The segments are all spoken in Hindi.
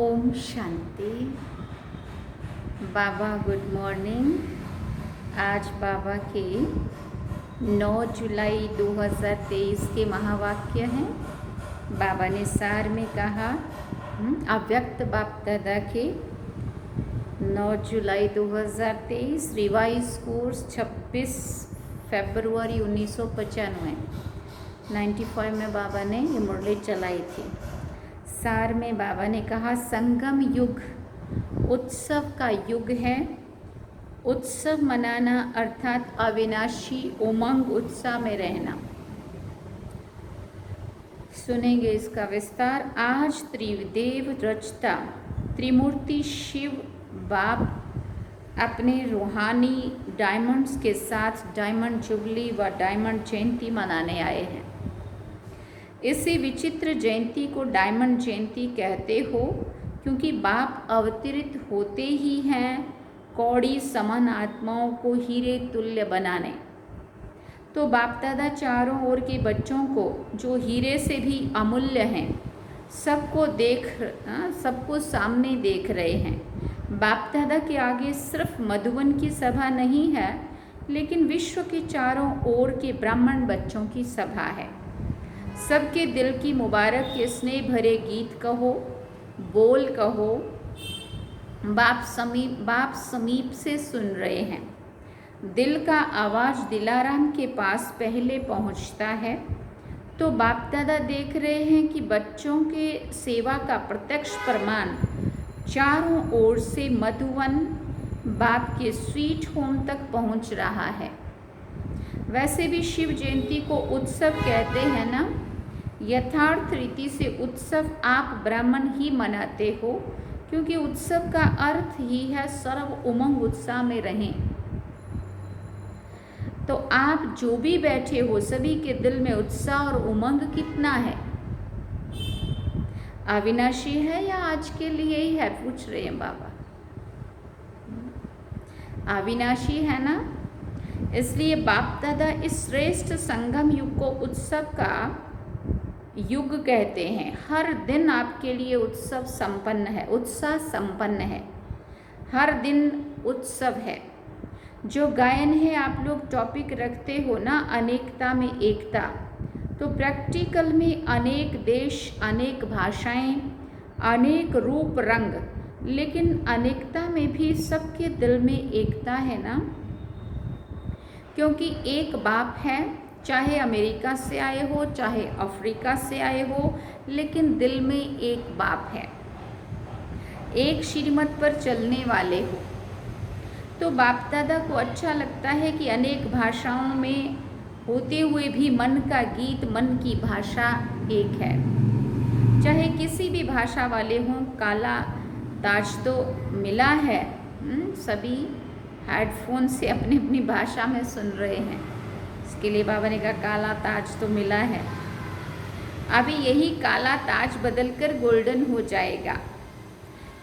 ओम शांति। बाबा गुड मॉर्निंग। आज बाबा के 9 जुलाई 2023 के महावाक्य हैं। बाबा ने सार में कहा अव्यक्त बाप दादा के 9 जुलाई 2023 रिवाइज कोर्स 26 फरवरी 1995 95 में बाबा ने ये मुरली चलाई थी। सार में बाबा ने कहा संगम युग उत्सव का युग है। उत्सव मनाना अर्थात अविनाशी उमंग उत्साह में रहना। सुनेंगे इसका विस्तार। आज त्रिदेव रचता त्रिमूर्ति शिव बाप अपने रूहानी डायमंड्स के साथ डायमंड जुबली व डायमंड जयंती मनाने आए हैं। इसी विचित्र जयंती को डायमंड जयंती कहते हो क्योंकि बाप अवतरित होते ही हैं कौड़ी समान आत्माओं को हीरे तुल्य बनाने। तो बाप दादा चारों ओर के बच्चों को जो हीरे से भी अमूल्य हैं सबको सामने देख रहे हैं। बाप दादा के आगे सिर्फ मधुबन की सभा नहीं है, लेकिन विश्व के चारों ओर के ब्राह्मण बच्चों की सभा है। सबके दिल की मुबारक के स्नेह भरे गीत कहो, बोल कहो। बाप समीप से सुन रहे हैं। दिल का आवाज़ दिलाराम के पास पहले पहुंचता है। तो बाप दादा देख रहे हैं कि बच्चों के सेवा का प्रत्यक्ष प्रमाण चारों ओर से मधुवन बाप के स्वीट होम तक पहुंच रहा है। वैसे भी शिव जयंती को उत्सव कहते हैं ना। यथार्थ रीति से उत्सव आप ब्राह्मण ही मनाते हो, क्योंकि उत्सव का अर्थ ही है सर्व उमंग उत्साह में रहें। तो आप जो भी बैठे हो सभी के दिल में उत्साह और उमंग कितना है? अविनाशी है या आज के लिए ही है? पूछ रहे हैं बाबा। अविनाशी है ना। इसलिए बाप दादा इस श्रेष्ठ संगम युग को उत्सव का युग कहते हैं। हर दिन आपके लिए उत्सव संपन्न है, उत्साह संपन्न है। हर दिन उत्सव है। जो गायन है आप लोग टॉपिक रखते हो ना, अनेकता में एकता। तो प्रैक्टिकल में अनेक देश, अनेक भाषाएं, अनेक रूप रंग, लेकिन अनेकता में भी सबके दिल में एकता है ना। क्योंकि एक बाप है, चाहे अमेरिका से आए हो चाहे अफ्रीका से आए हो, लेकिन दिल में एक बाप है। एक श्रीमत पर चलने वाले हो। तो बाप दादा को अच्छा लगता है कि अनेक भाषाओं में होते हुए भी मन का गीत, मन की भाषा एक है। चाहे किसी भी भाषा वाले हों, काला ताज तो मिला है। सभी हेडफोन से अपनी अपनी भाषा में सुन रहे हैं। इसके लिए बाबा ने कहा काला ताज तो मिला है। अभी यही काला ताज बदलकर गोल्डन हो जाएगा,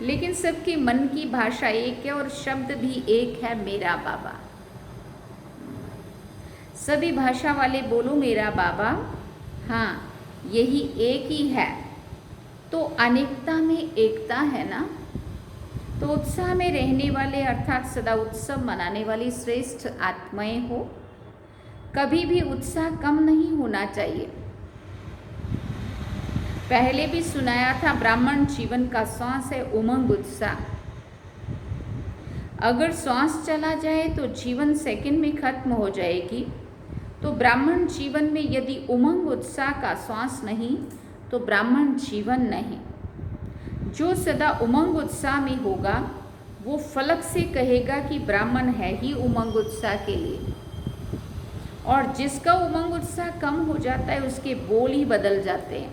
लेकिन सबके मन की भाषा एक है और शब्द भी एक है, मेरा बाबा। सभी भाषा वाले बोलो मेरा बाबा। हाँ, यही एक ही है। तो अनेकता में एकता है ना। तो उत्साह में रहने वाले अर्थात सदा उत्सव मनाने वाली श्रेष्ठ आत्माएं हो। कभी भी उत्साह कम नहीं होना चाहिए। पहले भी सुनाया था ब्राह्मण जीवन का श्वास है उमंग उत्साह। अगर श्वास चला जाए तो जीवन सेकंड में खत्म हो जाएगी। तो ब्राह्मण जीवन में यदि उमंग उत्साह का श्वास नहीं तो ब्राह्मण जीवन नहीं। जो सदा उमंग उत्साह में होगा वो फलक से कहेगा कि ब्राह्मण है ही उमंग उत्साह के लिए। और जिसका उमंग उत्साह कम हो जाता है उसके बोल ही बदल जाते हैं।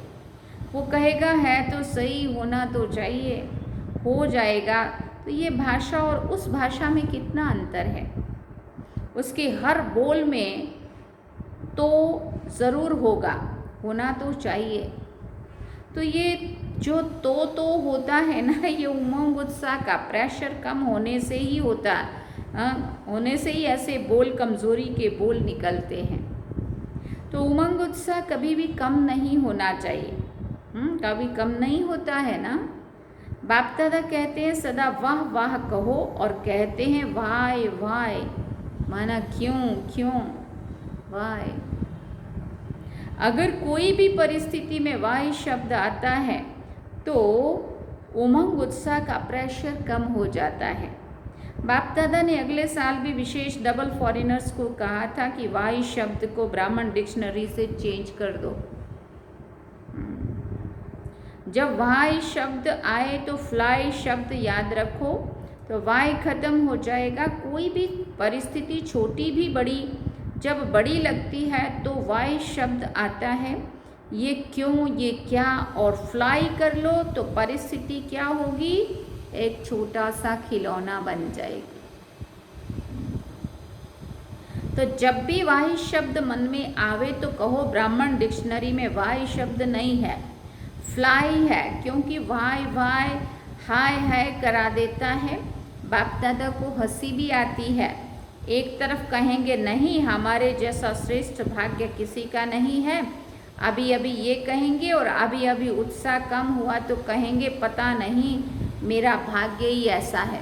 वो कहेगा है तो सही, होना तो चाहिए, हो जाएगा। तो ये भाषा और उस भाषा में कितना अंतर है। उसके हर बोल में तो ज़रूर होगा, होना तो चाहिए। तो ये जो तो होता है ना, ये उमंग उत्साह का प्रेशर कम होने से ही होता है। होने से ही ऐसे बोल, कमज़ोरी के बोल निकलते हैं। तो उमंग उत्साह कभी भी कम नहीं होना चाहिए। कभी कम नहीं होता है ना। बाप दादा कहते हैं सदा वाह वाह कहो और कहते हैं वाय वाय, माना क्यों क्यों वाय। अगर कोई भी परिस्थिति में वाय शब्द आता है तो उमंग उत्साह का प्रेशर कम हो जाता है। बाप दादा ने अगले साल भी विशेष डबल फॉरेनर्स को कहा था कि वाई शब्द को ब्राह्मण डिक्शनरी से चेंज कर दो। जब वाई शब्द आए तो फ्लाई शब्द याद रखो, तो वाई खत्म हो जाएगा। कोई भी परिस्थिति छोटी भी बड़ी जब बड़ी लगती है तो वाई शब्द आता है। ये क्यों, ये क्या, और फ्लाई कर लो तो परिस्थिति क्या होगी, एक छोटा सा खिलौना बन जाएगी। तो जब भी वाई शब्द मन में आवे तो कहो ब्राह्मण डिक्शनरी में वाई शब्द नहीं है, फ्लाई है, क्योंकि वाई वाई हाय हाय करा देता है। बाप दादा को हंसी भी आती है। एक तरफ कहेंगे नहीं हमारे जैसा श्रेष्ठ भाग्य किसी का नहीं है, अभी अभी ये कहेंगे, और अभी अभी उत्साह कम हुआ तो कहेंगे पता नहीं मेरा भाग्य ही ऐसा है,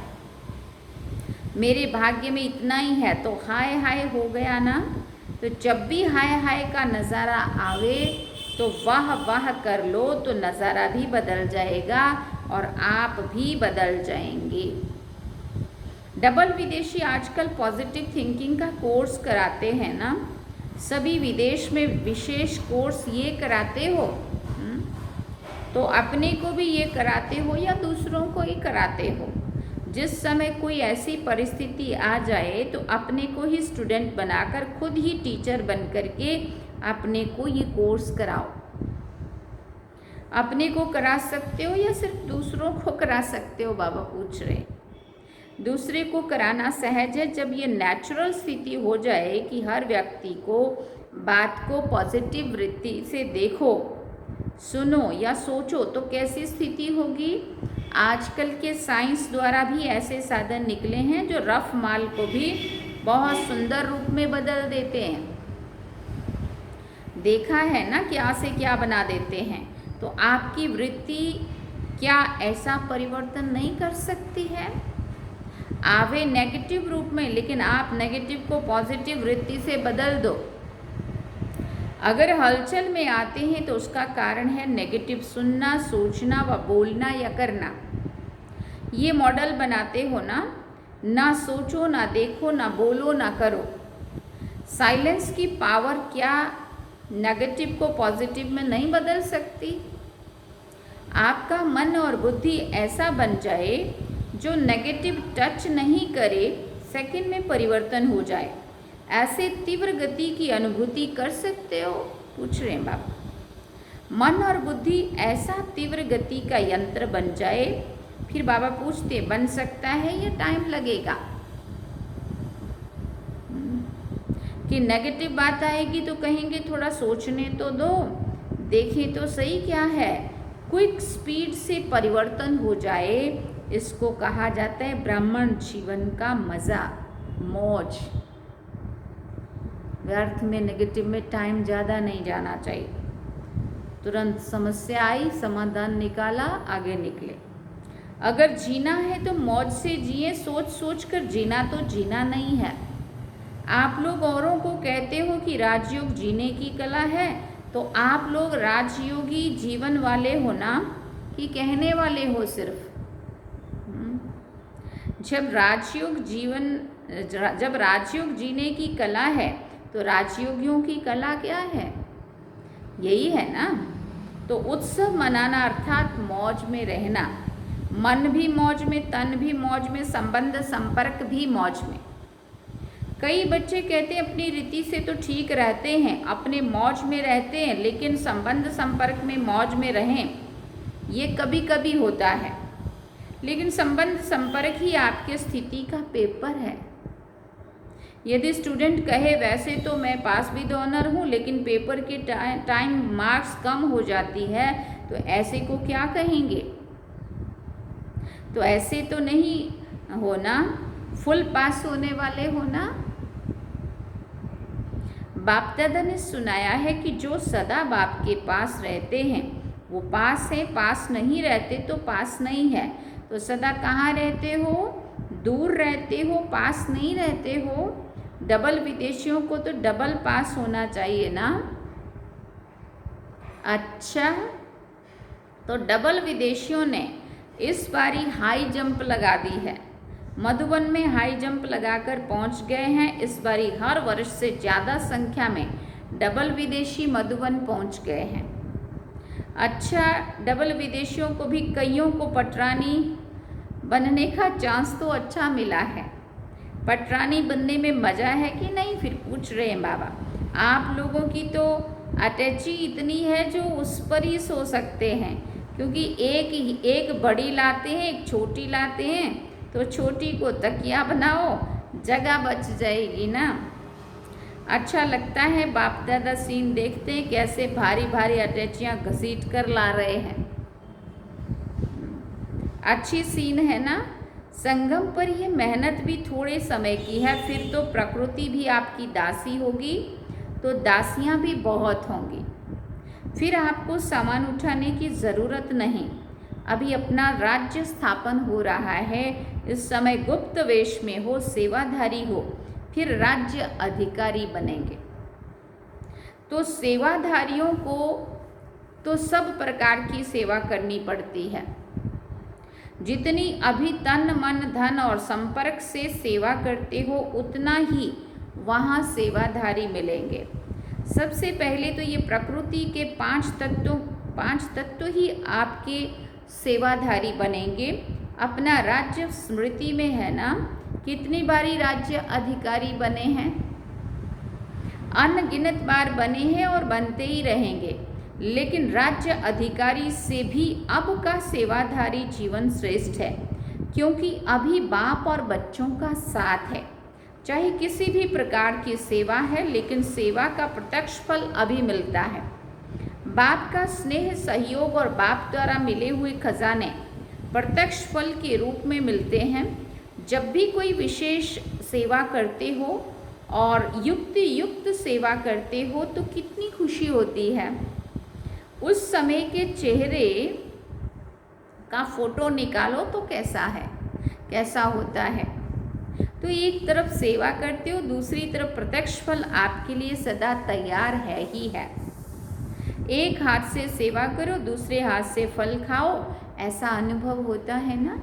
मेरे भाग्य में इतना ही है। तो हाय हाय हो गया ना। तो जब भी हाय हाय का नज़ारा आवे तो वाह वाह कर लो तो नज़ारा भी बदल जाएगा और आप भी बदल जाएंगे। डबल विदेशी आजकल पॉजिटिव थिंकिंग का कोर्स कराते हैं ना, सभी विदेश में विशेष कोर्स ये कराते हो, तो अपने को भी ये कराते हो या दूसरों को ही कराते हो। जिस समय कोई ऐसी परिस्थिति आ जाए तो अपने को ही स्टूडेंट बनाकर खुद ही टीचर बन करके अपने को ये कोर्स कराओ। अपने को करा सकते हो या सिर्फ दूसरों को करा सकते हो, बाबा पूछ रहे। दूसरे को कराना सहज है जब ये नेचुरल स्थिति हो जाए कि हर व्यक्ति को बात को पॉजिटिव वृत्ति से देखो, सुनो या सोचो, तो कैसी स्थिति होगी। आजकल के साइंस द्वारा भी ऐसे साधन निकले हैं जो रफ माल को भी बहुत सुंदर रूप में बदल देते हैं। देखा है ना क्या से क्या बना देते हैं। तो आपकी वृत्ति क्या ऐसा परिवर्तन नहीं कर सकती है। आवे नेगेटिव रूप में, लेकिन आप नेगेटिव को पॉजिटिव वृत्ति से बदल दो। अगर हलचल में आते हैं तो उसका कारण है नेगेटिव सुनना, सोचना व बोलना या करना। ये मॉडल बनाते हो ना सोचो, ना देखो, ना बोलो, ना करो। साइलेंस की पावर क्या नेगेटिव को पॉजिटिव में नहीं बदल सकती। आपका मन और बुद्धि ऐसा बन जाए जो नेगेटिव टच नहीं करे, सेकंड में परिवर्तन हो जाए। ऐसे तीव्र गति की अनुभूति कर सकते हो, पूछ रहे हैं बाबा। मन और बुद्धि ऐसा तीव्र गति का यंत्र बन जाए, फिर बाबा पूछते बन सकता है या टाइम लगेगा। कि नेगेटिव बात आएगी तो कहेंगे थोड़ा सोचने तो दो, देखें तो सही क्या है। क्विक स्पीड से परिवर्तन हो जाए, इसको कहा जाता है ब्राह्मण जीवन का मज़ा, मौज। व्यर्थ में नेगेटिव में टाइम ज़्यादा नहीं जाना चाहिए। तुरंत समस्या आई, समाधान निकाला, आगे निकले। अगर जीना है तो मौज से जिए, सोच सोच कर जीना तो जीना नहीं है। आप लोग औरों को कहते हो कि राजयोग जीने की कला है, तो आप लोग राजयोगी जीवन वाले हो ना, कि कहने वाले हो सिर्फ। जब राजयोग जीने की कला है तो राजयोगियों की कला क्या है, यही है ना। तो उत्सव मनाना अर्थात मौज में रहना, मन भी मौज में, तन भी मौज में, संबंध संपर्क भी मौज में। कई बच्चे कहते हैं अपनी रीति से तो ठीक रहते हैं, अपने मौज में रहते हैं, लेकिन संबंध संपर्क में मौज में रहें, ये कभी कभी होता है। लेकिन संबंध संपर्क ही आपके स्थिति का पेपर है। यदि स्टूडेंट कहे वैसे तो मैं पास विद ऑनर हूँ, लेकिन पेपर के टाइम मार्क्स कम हो जाती है, तो ऐसे को क्या कहेंगे। तो ऐसे तो नहीं होना, फुल पास होने वाले होना। बाप दादा ने सुनाया है कि जो सदा बाप के पास रहते हैं वो पास है, पास नहीं रहते तो पास नहीं है। तो सदा कहाँ रहते हो? दूर रहते हो, पास नहीं रहते हो। डबल विदेशियों को तो डबल पास होना चाहिए ना। अच्छा, तो डबल विदेशियों ने इस बारी हाई जंप लगा दी है। मधुबन में हाई जंप लगाकर पहुंच गए हैं। इस बारी हर वर्ष से ज़्यादा संख्या में डबल विदेशी मधुबन पहुंच गए हैं। अच्छा, डबल विदेशियों को भी कईयों को पटरानी बनने का चांस तो अच्छा मिला है। पटरानी बनने में मज़ा है कि नहीं, फिर पूछ रहे हैं बाबा। आप लोगों की तो अटैची इतनी है जो उस पर ही सो सकते हैं, क्योंकि एक बड़ी लाते हैं, एक छोटी लाते हैं, तो छोटी को तकिया बनाओ, जगह बच जाएगी ना। अच्छा लगता है, बाप दादा सीन देखते हैं कैसे भारी भारी अटैचियाँ घसीट कर ला रहे हैं। अच्छी सीन है ना। संगम पर ये मेहनत भी थोड़े समय की है, फिर तो प्रकृति भी आपकी दासी होगी, तो दासियाँ भी बहुत होंगी। फिर आपको सामान उठाने की ज़रूरत नहीं। अभी अपना राज्य स्थापन हो रहा है। इस समय गुप्त वेश में हो, सेवाधारी हो, फिर राज्य अधिकारी बनेंगे। तो सेवाधारियों को तो सब प्रकार की सेवा करनी पड़ती है। जितनी अभी तन मन धन और संपर्क से सेवा करते हो, उतना ही वहाँ सेवाधारी मिलेंगे। सबसे पहले तो ये प्रकृति के पांच तत्व ही आपके सेवाधारी बनेंगे। अपना राज्य स्मृति में है ना, कितनी बारी राज्य अधिकारी बने हैं? अनगिनत बार बने हैं और बनते ही रहेंगे। लेकिन राज्य अधिकारी से भी अब का सेवाधारी जीवन श्रेष्ठ है, क्योंकि अभी बाप और बच्चों का साथ है। चाहे किसी भी प्रकार की सेवा है, लेकिन सेवा का प्रत्यक्ष फल अभी मिलता है। बाप का स्नेह, सहयोग और बाप द्वारा मिले हुए खजाने प्रत्यक्ष फल के रूप में मिलते हैं। जब भी कोई विशेष सेवा करते हो और युक्त सेवा करते हो तो कितनी खुशी होती है। उस समय के चेहरे का फोटो निकालो तो कैसा होता है। तो एक तरफ सेवा करते हो, दूसरी तरफ प्रत्यक्ष फल आपके लिए सदा तैयार है ही है। एक हाथ से सेवा करो, दूसरे हाथ से फल खाओ, ऐसा अनुभव होता है ना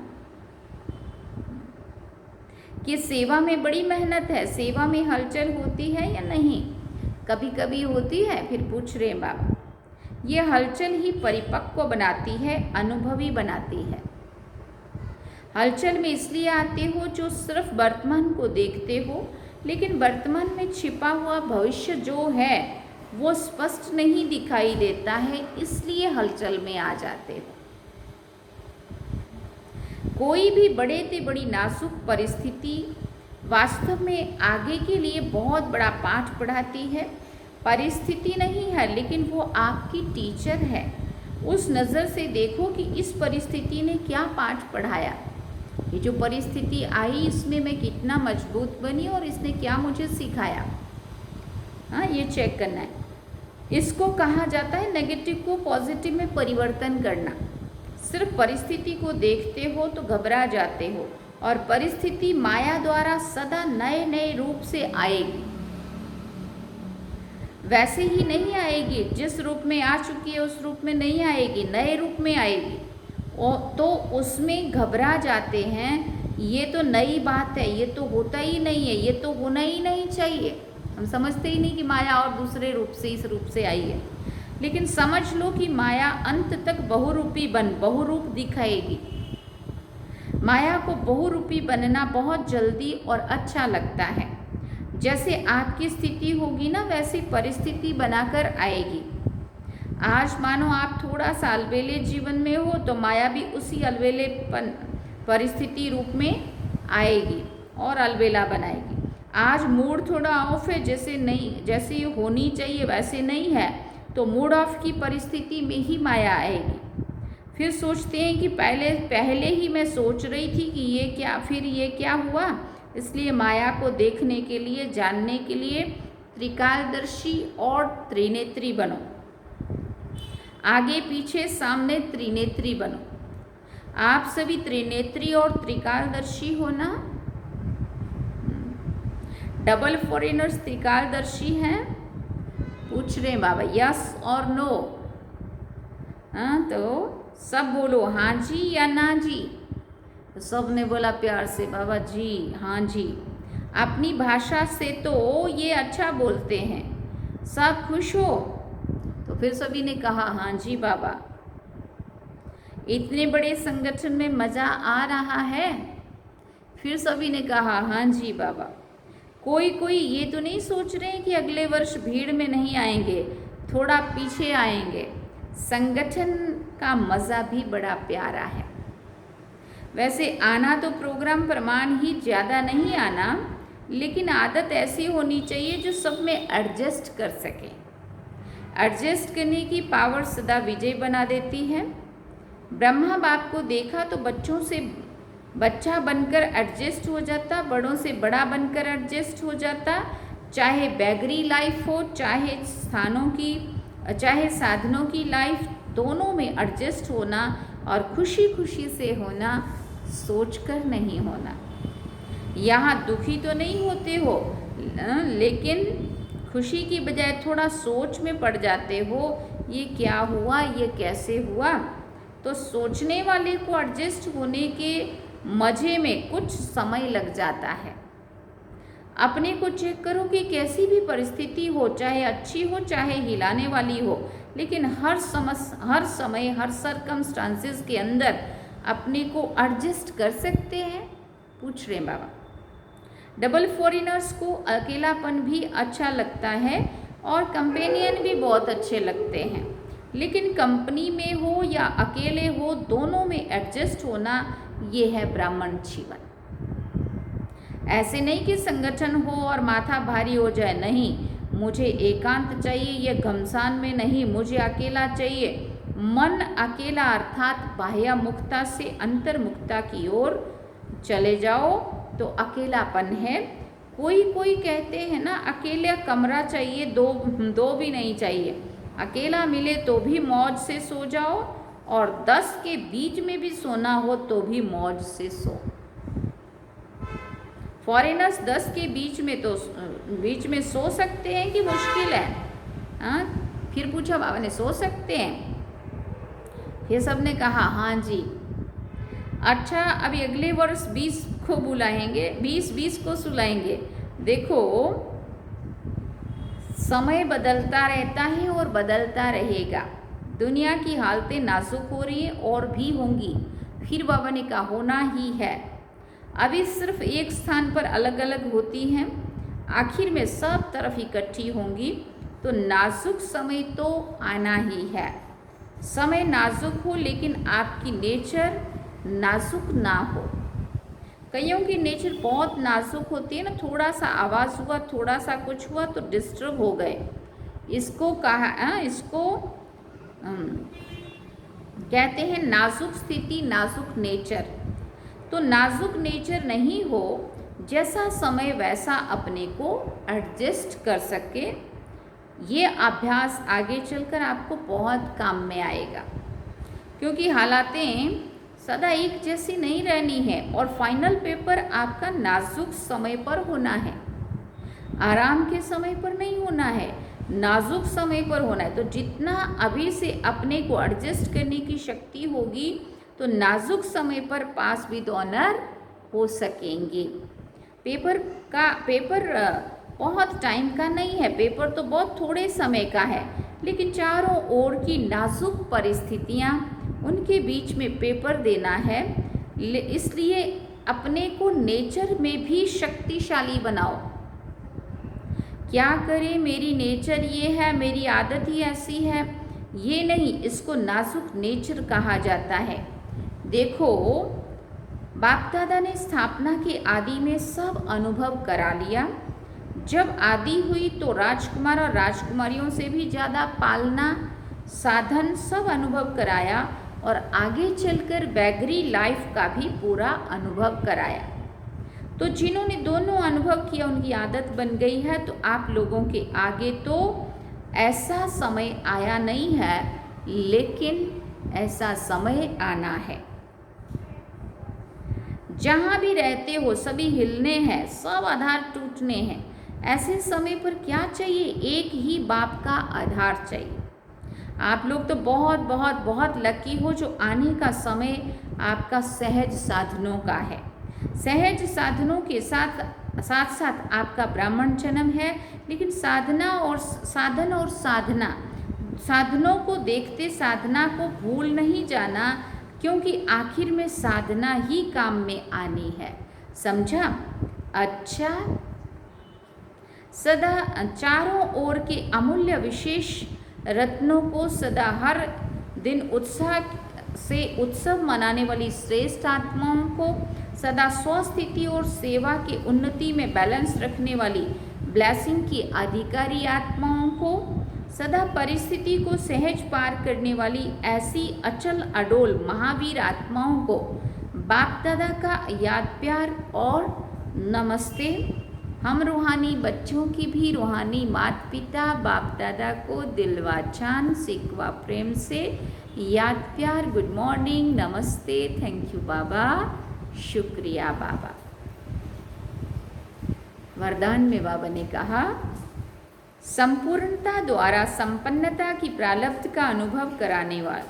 कि सेवा में बड़ी मेहनत है। सेवा में हलचल होती है या नहीं? कभी कभी होती है। फिर पूछ रहे हैं बाबा, ये हलचल ही परिपक्व बनाती है, अनुभवी बनाती है। हलचल में इसलिए आते हो जो सिर्फ वर्तमान को देखते हो, लेकिन वर्तमान में छिपा हुआ भविष्य जो है वो स्पष्ट नहीं दिखाई देता है, इसलिए हलचल में आ जाते हो। कोई भी बड़े से बड़ी नाजुक परिस्थिति वास्तव में आगे के लिए बहुत बड़ा पाठ पढ़ाती है। परिस्थिति नहीं है, लेकिन वो आपकी टीचर है। उस नज़र से देखो कि इस परिस्थिति ने क्या पाठ पढ़ाया। ये जो परिस्थिति आई, इसमें मैं कितना मजबूत बनी और इसने क्या मुझे सिखाया। हाँ, ये चेक करना है। इसको कहा जाता है नेगेटिव को पॉजिटिव में परिवर्तन करना। सिर्फ परिस्थिति को देखते हो तो घबरा जाते हो, और परिस्थिति माया द्वारा सदा नए नए रूप से आएगी। वैसे ही नहीं आएगी, जिस रूप में आ चुकी है उस रूप में नहीं आएगी, नए रूप में आएगी। तो उसमें घबरा जाते हैं, ये तो नई बात है, ये तो होता ही नहीं है, ये तो होना ही नहीं चाहिए। हम समझते ही नहीं कि माया और दूसरे रूप से इस रूप से आई है। लेकिन समझ लो कि माया अंत तक बहुरूप दिखाएगी। माया को बहुरूपी बनना बहुत जल्दी और अच्छा लगता है। जैसे आपकी स्थिति होगी ना, वैसी परिस्थिति बनाकर आएगी। आज मानो आप थोड़ा सा अलबेले जीवन में हो तो माया भी उसी अलबेलेपन परिस्थिति रूप में आएगी और अलबेला बनाएगी। आज मूड थोड़ा ऑफ है, जैसे होनी चाहिए वैसे नहीं है, तो मूड ऑफ की परिस्थिति में ही माया आएगी। फिर सोचते हैं कि पहले ही मैं सोच रही थी कि ये क्या हुआ। इसलिए माया को देखने के लिए, जानने के लिए त्रिकालदर्शी और त्रिनेत्री बनो। आगे पीछे सामने त्रिनेत्री बनो। आप सभी त्रिनेत्री और त्रिकालदर्शी हो ना? डबल फॉरेनर्स त्रिकालदर्शी हैं? पूछ रहे हैं बाबा, यस और नो? हाँ, तो सब बोलो हाँ जी या ना जी। तो सब ने बोला प्यार से बाबा जी, हाँ जी। अपनी भाषा से तो ये अच्छा बोलते हैं, सब खुश हो? तो फिर सभी ने कहा हाँ जी बाबा। इतने बड़े संगठन में मज़ा आ रहा है? फिर सभी ने कहा हाँ जी बाबा। कोई कोई ये तो नहीं सोच रहे हैं कि अगले वर्ष भीड़ में नहीं आएंगे, थोड़ा पीछे आएंगे। संगठन का मज़ा भी बड़ा प्यारा है। वैसे आना तो प्रोग्राम प्रमाण ही ज़्यादा नहीं आना, लेकिन आदत ऐसी होनी चाहिए जो सब में एडजस्ट कर सके। एडजस्ट करने की पावर सदा विजय बना देती है। ब्रह्मा बाप को देखा तो बच्चों से बच्चा बनकर एडजस्ट हो जाता, बड़ों से बड़ा बनकर एडजस्ट हो जाता। चाहे बैगरी लाइफ हो, चाहे साधनों की लाइफ, दोनों में एडजस्ट होना और खुशी खुशी से होना, सोचकर नहीं होना। यहाँ दुखी तो नहीं होते हो, लेकिन खुशी की बजाय थोड़ा सोच में पड़ जाते हो, ये क्या हुआ, ये कैसे हुआ। तो सोचने वाले को एडजस्ट होने के मज़े में कुछ समय लग जाता है। अपने को चेक करो कि कैसी भी परिस्थिति हो, चाहे अच्छी हो चाहे हिलाने वाली हो, लेकिन हर समय हर सर्कमस्टांसेस के अंदर अपने को एडजस्ट कर सकते हैं? पूछ रहे हैं बाबा। डबल फॉरेनर्स को अकेलापन भी अच्छा लगता है और कंपेनियन भी बहुत अच्छे लगते हैं, लेकिन कंपनी में हो या अकेले हो, दोनों में एडजस्ट होना, ये है ब्राह्मण जीवन। ऐसे नहीं कि संगठन हो और माथा भारी हो जाए, नहीं, मुझे एकांत चाहिए, ये घमसान में नहीं, मुझे अकेला चाहिए। मन अकेला अर्थात बाह्य मुक्ता से अंतर्मुक्ता की ओर चले जाओ तो अकेलापन है। कोई कोई कहते हैं ना, अकेला कमरा चाहिए, दो भी नहीं चाहिए। अकेला मिले तो भी मौज से सो जाओ, और 10 के बीच में भी सोना हो तो भी मौज से सो। फॉरेनर्स 10 के बीच में सो सकते हैं कि मुश्किल है? हाँ, फिर पूछा बाबा ने, सो सकते हैं? ये सब ने कहा हाँ जी। अच्छा, अभी अगले वर्ष 20 को बुलाएंगे, 20 को सुलाएंगे। देखो, समय बदलता रहता है और बदलता रहेगा। दुनिया की हालतें नाजुक हो रही है और भी होंगी। फिर बाबा ने कहा होना ही है। अभी सिर्फ एक स्थान पर अलग अलग होती हैं, आखिर में सब तरफ इकट्ठी होंगी। तो नाजुक समय तो आना ही है। समय नाजुक हो लेकिन आपकी नेचर नाजुक ना हो। कईयों की नेचर बहुत नाजुक होती है ना, थोड़ा सा आवाज़ हुआ, थोड़ा सा कुछ हुआ तो डिस्टर्ब हो गए। इसको कहते हैं नाजुक स्थिति, नाजुक नेचर। तो नाजुक नेचर नहीं हो, जैसा समय वैसा अपने को एडजस्ट कर सके। ये अभ्यास आगे चलकर आपको बहुत काम में आएगा, क्योंकि हालातें सदा एक जैसी नहीं रहनी है और फाइनल पेपर आपका नाजुक समय पर होना है, आराम के समय पर नहीं होना है, नाजुक समय पर होना है। तो जितना अभी से अपने को एडजस्ट करने की शक्ति होगी तो नाजुक समय पर पास विद ऑनर हो सकेंगे। पेपर बहुत टाइम का नहीं है, पेपर तो बहुत थोड़े समय का है, लेकिन चारों ओर की नाजुक परिस्थितियाँ, उनके बीच में पेपर देना है। इसलिए अपने को नेचर में भी शक्तिशाली बनाओ। क्या करें, मेरी नेचर ये है, मेरी आदत ही ऐसी है, ये नहीं, इसको नाजुक नेचर कहा जाता है। देखो, बाप दादा ने स्थापना के आदि में सब अनुभव करा लिया। जब आदि हुई तो राजकुमार और राजकुमारियों से भी ज़्यादा पालना, साधन सब अनुभव कराया और आगे चलकर बैगरी लाइफ का भी पूरा अनुभव कराया। तो जिन्होंने दोनों अनुभव किया उनकी आदत बन गई है। तो आप लोगों के आगे तो ऐसा समय आया नहीं है, लेकिन ऐसा समय आना है जहाँ भी रहते हो सभी हिलने हैं, सब आधार टूटने हैं। ऐसे समय पर क्या चाहिए? एक ही बाप का आधार चाहिए। आप लोग तो बहुत बहुत बहुत लकी हो जो आने का समय आपका सहज साधनों का है। सहज साधनों के साथ साथ साथ आपका ब्राह्मण जन्म है, लेकिन साधना और साधन और साधना, साधनों को देखते साधना को भूल नहीं जाना, क्योंकि आखिर में साधना ही काम में आनी है। समझा? अच्छा, सदा चारों ओर के अमूल्य विशेष रत्नों को सदा हर दिन उत्साह से उत्सव मनाने वाली श्रेष्ठ आत्माओं को, सदा स्वस्थिति और सेवा की उन्नति में बैलेंस रखने वाली ब्लेसिंग की अधिकारी आत्माओं को, सदा परिस्थिति को सहज पार करने वाली ऐसी अचल अडोल महावीर आत्माओं को बाप दादा का याद प्यार और नमस्ते। हम रूहानी बच्चों की भी रूहानी माता पिता बाप दादा को दिलवा चांद सिकवा प्रेम से याद प्यार, गुड मॉर्निंग, नमस्ते, थैंक यू बाबा, शुक्रिया बाबा। वरदान में बाबा ने कहा, संपूर्णता द्वारा संपन्नता की प्रारब्ध का अनुभव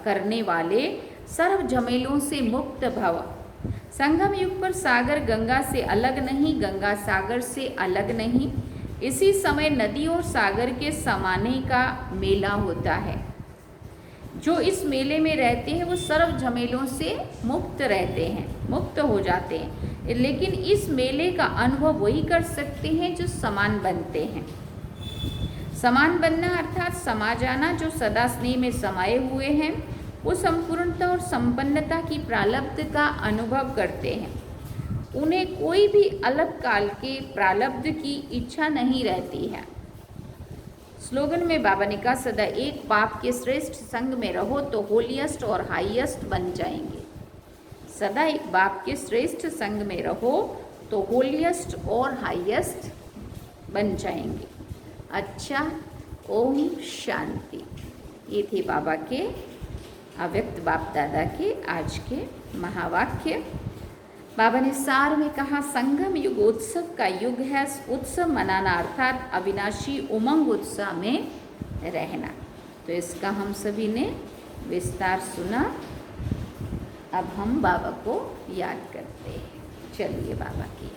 करने वाले सर्व झमेलों से मुक्त भव। संगम युग पर सागर गंगा से अलग नहीं, गंगा सागर से अलग नहीं। इसी समय नदी और सागर के समाने का मेला होता है। जो इस मेले में रहते हैं वो सर्व झमेलों से मुक्त रहते हैं, मुक्त हो जाते हैं। लेकिन इस मेले का अनुभव वही कर सकते हैं जो समान बनते हैं। समान बनना अर्थात समा जाना, जो सदा स्नेह में समाये हुए हैं वो संपूर्णता और संपन्नता की प्रारब्ध का अनुभव करते हैं। उन्हें कोई भी अलग काल के प्रारब्ध की इच्छा नहीं रहती है। स्लोगन में बाबा ने कहा, सदा एक बाप के श्रेष्ठ संग में रहो तो होलीएस्ट और हाईएस्ट बन जाएंगे। सदा एक बाप के श्रेष्ठ संग में रहो तो होलीएस्ट और हाईएस्ट बन जाएंगे। अच्छा, ओम शांति। ये थे बाबा के अव्यक्त बाप दादा के आज के महावाक्य। बाबा ने सार में कहा, संगम युग उत्सव का युग है। उत्सव मनाना अर्थात अविनाशी उमंग उत्साह में रहना। तो इसका हम सभी ने विस्तार सुना। अब हम बाबा को याद करते हैं। चलिए बाबा की